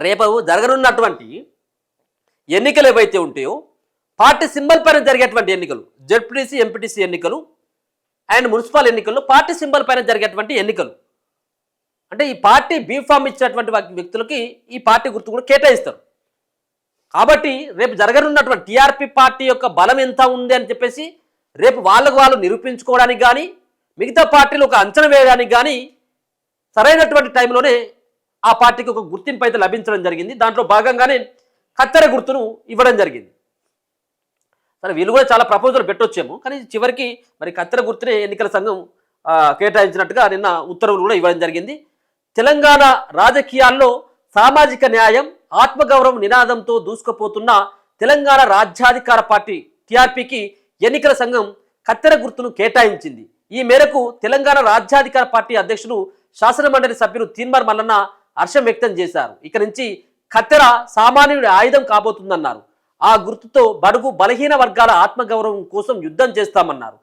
రేపు జరగనున్నటువంటి ఎన్నికలు ఏవైతే ఉంటాయో పార్టీ సింబల్ పైన జరిగేటువంటి ఎన్నికలు, జెడ్పీటీసీ ఎంపీటీసీ ఎన్నికలు అండ్ మున్సిపల్ ఎన్నికల్లో పార్టీ సింబల్ పైన జరిగేటువంటి ఎన్నికలు, అంటే ఈ పార్టీ బీఫామ్ ఇచ్చినటువంటి వ్యక్తులకి ఈ పార్టీ గుర్తు కూడా కేటాయిస్తారు. కాబట్టి రేపు జరగనున్నటువంటి టీఆర్పీ పార్టీ యొక్క బలం ఎంత ఉంది అని చెప్పేసి రేపు వాళ్ళకు వాళ్ళు నిరూపించుకోవడానికి కానీ మిగతా పార్టీలు ఒక అంచనా వేయడానికి కానీ సరైనటువంటి టైంలోనే ఆ పార్టీకి ఒక గుర్తింపు అయితే లభించడం జరిగింది. దాంట్లో భాగంగానే కత్తెర గుర్తును ఇవ్వడం జరిగింది. సరే వీళ్ళు కూడా చాలా ప్రపోజల్ పెట్టొచ్చేమో, కానీ చివరికి మరి కత్తెర గుర్తునే ఎన్నికల సంఘం కేటాయించినట్టుగా నిన్న ఉత్తర్వులు కూడా ఇవ్వడం జరిగింది. తెలంగాణ రాజకీయాల్లో సామాజిక న్యాయం, ఆత్మగౌరవం నినాదంతో దూసుకుపోతున్న తెలంగాణ రాజ్యాధికార పార్టీ టీఆర్పీకి ఎన్నికల సంఘం కత్తెర గుర్తును కేటాయించింది. ఈ మేరకు తెలంగాణ రాజ్యాధికార పార్టీ అధ్యక్షుడు శాసనమండలి సభ్యులు తీన్మార్ మల్లన్న హర్షం వ్యక్తం చేశారు. ఇక నుంచి కత్తెర సామాన్యుడి ఆయుధం కాబోతుందన్నారు. ఆ గుర్తుతో బడుగు బలహీన వర్గాల ఆత్మగౌరవం కోసం యుద్ధం చేస్తామన్నారు.